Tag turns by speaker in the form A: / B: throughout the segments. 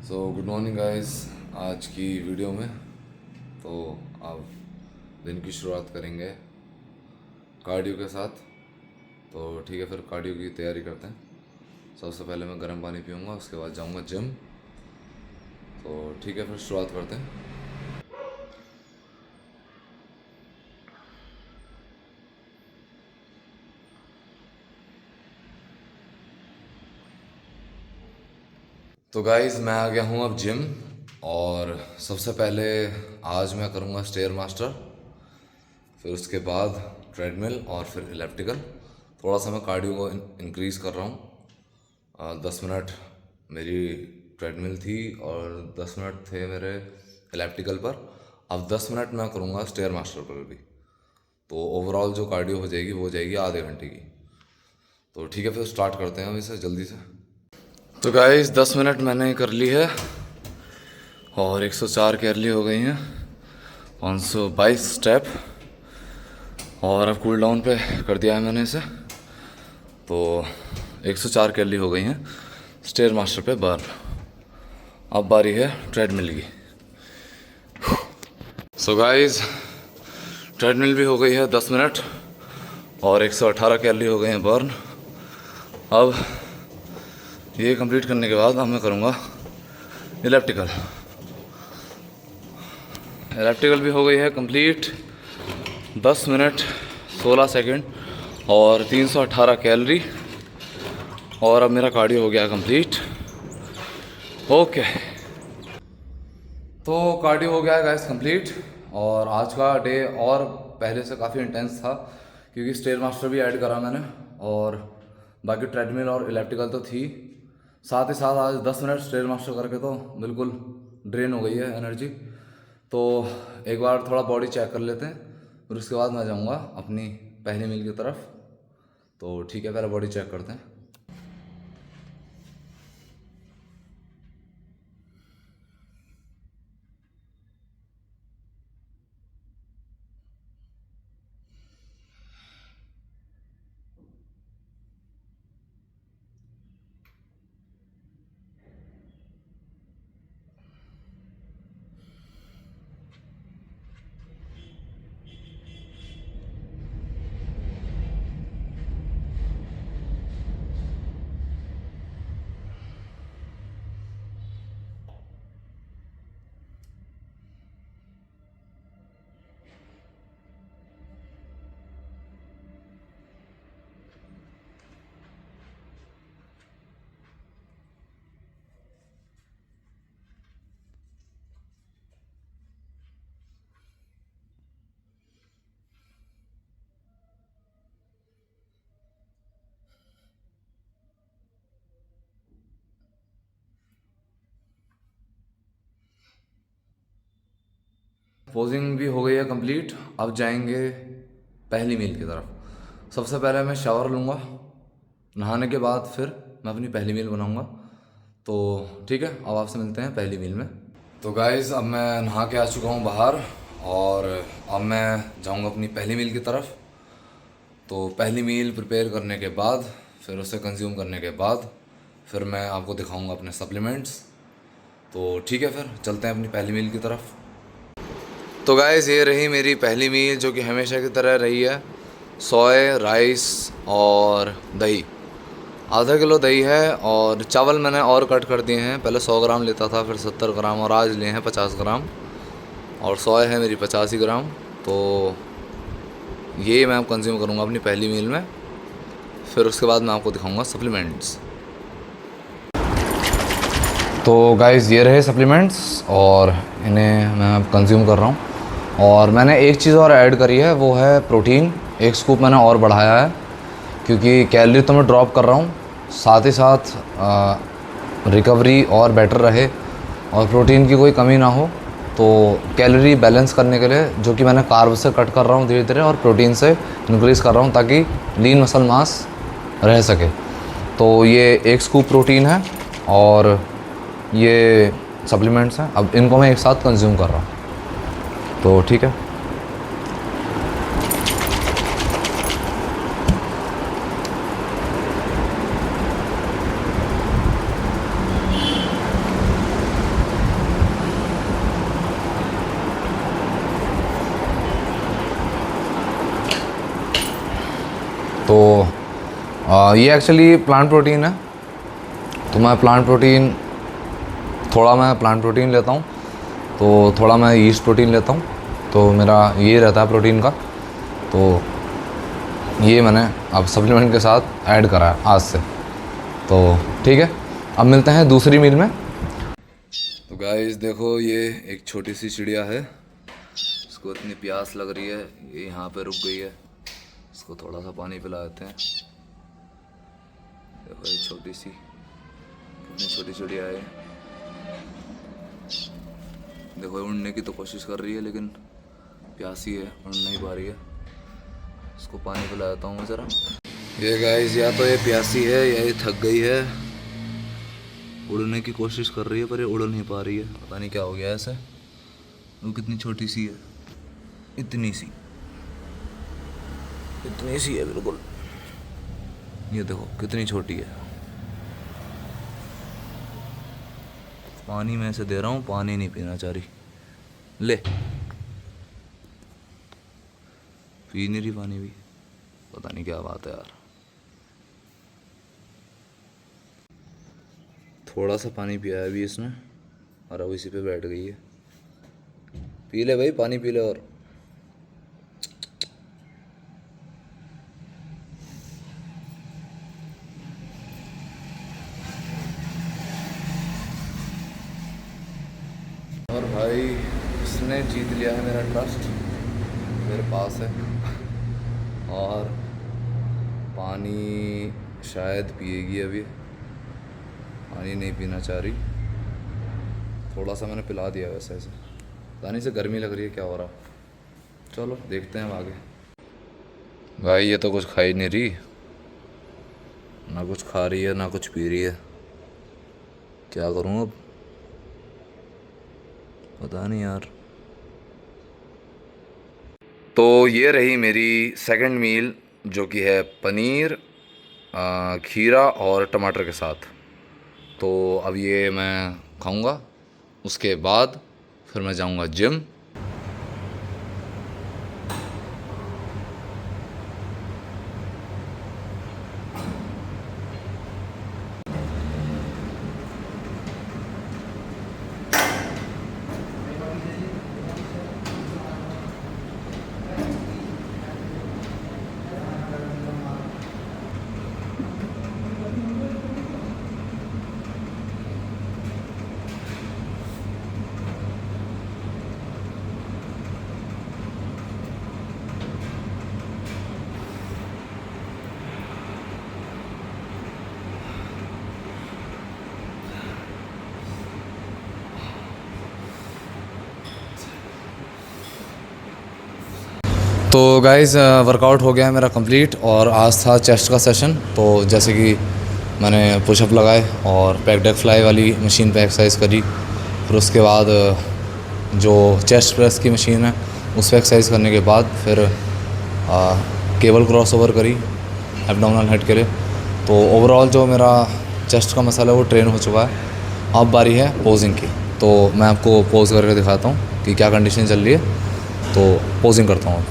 A: Good morning guys. आज की video में तो अब दिन की शुरुआत करेंगे कार्डियो के साथ। तो ठीक है, फिर कार्डियो की तैयारी करते हैं। सबसे पहले मैं गर्म पानी पीऊँगा, उसके बाद जाऊँगा जिम। तो ठीक है, फिर शुरुआत करते हैं। तो गाइस मैं आ गया हूँ अब जिम। और सबसे पहले आज मैं करूँगा स्टेयर मास्टर, फिर उसके बाद ट्रेडमिल और फिर इलेप्टिकल। थोड़ा सा मैं कार्डियो को इंक्रीज़ कर रहा हूँ। 10 मिनट मेरी ट्रेडमिल थी और 10 मिनट थे मेरे इलेप्टिकल पर। अब 10 मिनट मैं करूँगा स्टेयर मास्टर पर भी। तो ओवरऑल जो कार्डियो हो जाएगी वो हो जाएगी आधे घंटे की। तो ठीक है, फिर स्टार्ट करते हैं अब इसे जल्दी से। तो गाइस 10 मिनट मैंने कर ली है और 104 कैलोरी हो गई हैं, 522 स्टेप। और अब कूल डाउन पे कर दिया है मैंने इसे। तो 104 कैलोरी हो गई हैं स्टेयर मास्टर पे बर्न। अब बारी है ट्रेडमिल की। सो गाइस ट्रेडमिल भी हो गई है 10 मिनट और 118 कैलोरी हो गए हैं बर्न। अब ये कंप्लीट करने के बाद अब मैं करूँगा इलेप्टिकल। इलेप्टिकल भी हो गई है कंप्लीट, 10 मिनट 16 सेकंड और 318 कैलोरी। और अब मेरा कार्डियो हो गया कंप्लीट। ओके, तो कार्डियो हो गया है गाइस कंप्लीट। और आज का डे और पहले से काफ़ी इंटेंस था क्योंकि स्टेयर मास्टर भी ऐड करा मैंने और बाकी ट्रेडमिल और इलेप्टिकल तो थी। साथ ही साथ आज 10 मिनट स्टेयर मास्टर करके तो बिल्कुल ड्रेन हो गई है एनर्जी। तो एक बार थोड़ा बॉडी चेक कर लेते हैं, फिर उसके बाद मैं जाऊंगा अपनी पहली मील की तरफ। तो ठीक है, पहले बॉडी चेक करते हैं। पोजिंग भी हो गई है कंप्लीट। अब जाएंगे पहली मील की तरफ। सबसे पहले मैं शावर लूँगा, नहाने के बाद फिर मैं अपनी पहली मील बनाऊँगा। तो ठीक है, अब आपसे मिलते हैं पहली मील में। तो गाइज़ अब मैं नहा के आ चुका हूँ बाहर और अब मैं जाऊँगा अपनी पहली मील की तरफ। तो पहली मील प्रिपेयर करने के बाद फिर उसे कंज्यूम करने के बाद फिर मैं आपको दिखाऊँगा अपने सप्लीमेंट्स। तो ठीक है, फिर चलते हैं अपनी पहली मील की तरफ। तो गाइस ये रही मेरी पहली मील जो कि हमेशा की तरह रही है। सोए, राइस और दही। आधा किलो दही है और चावल मैंने और कट कर दिए हैं। पहले 100 ग्राम लेता था, फिर 70 ग्राम और आज लिए हैं 50 ग्राम। और सोए है मेरी 85 ग्राम। तो ये मैं अब कंज्यूम करूँगा अपनी पहली मील में। फिर उसके बाद मैं आपको दिखाऊँगा सप्लीमेंट्स। तो गाइस ये रहे सप्लीमेंट्स और इन्हें मैं अब कंज्यूम कर रहा हूँ। और मैंने एक चीज़ और ऐड करी है, वो है प्रोटीन। एक स्कूप मैंने और बढ़ाया है क्योंकि कैलोरी तो मैं ड्रॉप कर रहा हूँ, साथ ही साथ रिकवरी और बेटर रहे और प्रोटीन की कोई कमी ना हो। तो कैलोरी बैलेंस करने के लिए जो कि मैंने कार्ब से कट कर रहा हूँ धीरे धीरे और प्रोटीन से इंक्रीज़ कर रहा हूँ ताकि लीन मसल मास रह सके। तो ये एक स्कूप प्रोटीन है और ये सप्लीमेंट्स हैं। अब इनको मैं एक साथ कंज्यूम कर रहा हूँ। तो ठीक है, ये एक्चुअली प्लांट प्रोटीन है, तो मैं प्लांट प्रोटीन लेता हूँ, तो थोड़ा मैं ईस्ट प्रोटीन लेता हूँ, तो मेरा ये रहता है प्रोटीन का। तो ये मैंने अब सप्लीमेंट के साथ ऐड करा है आज से। तो ठीक है, अब मिलते हैं दूसरी मील में। तो गाइस देखो, ये एक छोटी सी चिड़िया है, इसको इतनी प्यास लग रही है, ये यहाँ पे रुक गई है। इसको थोड़ा सा पानी पिला देते हैं। देखो ये छोटी सी, कितनी छोटी चिड़िया है। देखो उड़ने की तो कोशिश कर रही है, लेकिन प्यासी है, उड़ नहीं पा रही है। इसको पानी पिला देता हूँ मैं ज़रा। ये गाइस, या तो ये प्यासी है या ये थक गई है। उड़ने की कोशिश कर रही है पर ये उड़ नहीं पा रही है, पता नहीं क्या हो गया ऐसे। वो कितनी छोटी सी है, इतनी सी है बिल्कुल। ये देखो कितनी छोटी है। पानी मैं इसे दे रहा हूँ, पानी नहीं पीना चाह रही। ले, पी नहीं रही पानी भी, पता नहीं क्या बात है यार। थोड़ा सा पानी पिया है अभी इसने, और अब इसी पे बैठ गई है। पी ले भाई, पानी पी ले। और भाई इसने जीत लिया है मेरा ट्रस्ट, मेरे पास है। और पानी शायद पिएगी अभी, पानी नहीं पीना चाह रही। थोड़ा सा मैंने पिला दिया वैसे ऐसे, पता नहीं से गर्मी लग रही है क्या हो रहा। चलो देखते हैं आगे। भाई ये तो कुछ खा ही नहीं रही, ना कुछ खा रही है ना कुछ पी रही है। क्या करूँ अब, पता नहीं यार। तो ये रही मेरी सेकंड मील, जो कि है पनीर, खीरा और टमाटर के साथ। तो अब ये मैं खाऊंगा, उसके बाद फिर मैं जाऊंगा जिम। तो गाइज़ वर्कआउट हो गया है मेरा कंप्लीट, और आज था चेस्ट का सेशन। तो जैसे कि मैंने पुशअप लगाए और पैक डेक फ्लाई वाली मशीन पे एक्सरसाइज करी, फिर उसके बाद जो चेस्ट प्रेस की मशीन है उस पर एक्सरसाइज करने के बाद फिर केबल क्रॉस ओवर करी एब्डोमिनल हेड के लिए। तो ओवरऑल जो मेरा चेस्ट का मसाला है वो ट्रेन हो चुका है। अब बारी है पोजिंग की, तो मैं आपको पोज करके दिखाता हूँ कि क्या कंडीशन चल रही है। तो पोजिंग करता हूँ।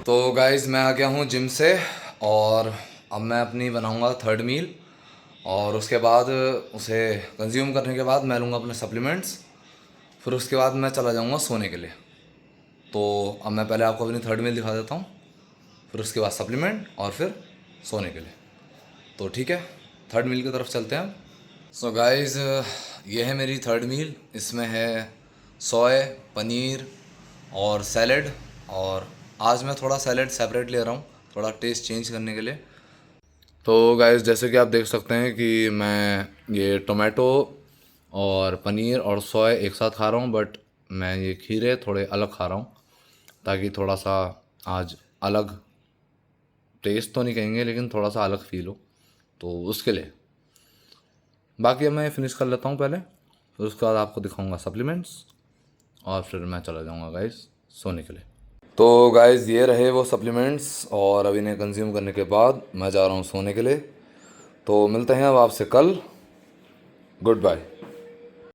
A: तो गाइज़ मैं आ गया हूँ जिम से और अब मैं अपनी बनाऊँगा थर्ड मील और उसके बाद उसे कंज्यूम करने के बाद मैं लूँगा अपने सप्लीमेंट्स, फिर उसके बाद मैं चला जाऊँगा सोने के लिए। तो अब मैं पहले आपको अपनी थर्ड मील दिखा देता हूँ, फिर उसके बाद सप्लीमेंट और फिर सोने के लिए। तो ठीक है, थर्ड मील की तरफ चलते हैं। सो गाइज़ ये है मेरी थर्ड मील। इसमें है सोया, पनीर और सैलड, और आज मैं थोड़ा सैलड सेपरेट ले रहा हूँ थोड़ा टेस्ट चेंज करने के लिए। तो गाइज़ जैसे कि आप देख सकते हैं कि मैं ये टोमेटो और पनीर और सोया एक साथ खा रहा हूँ, बट मैं ये खीरे थोड़े अलग खा रहा हूँ ताकि थोड़ा सा आज अलग टेस्ट तो नहीं कहेंगे लेकिन थोड़ा सा अलग फील हो, तो उसके लिए। बाकी अब मैं फिनिश कर लेता हूँ पहले, फिर उसके बाद आपको दिखाऊंगा सप्लीमेंट्स और फिर मैं चला जाऊँगा गाइस सोने के लिए। तो गाइस ये रहे वो सप्लीमेंट्स और अब इन्हें कंज्यूम करने के बाद मैं जा रहा हूँ सोने के लिए। तो मिलते हैं अब आपसे कल। Good bye.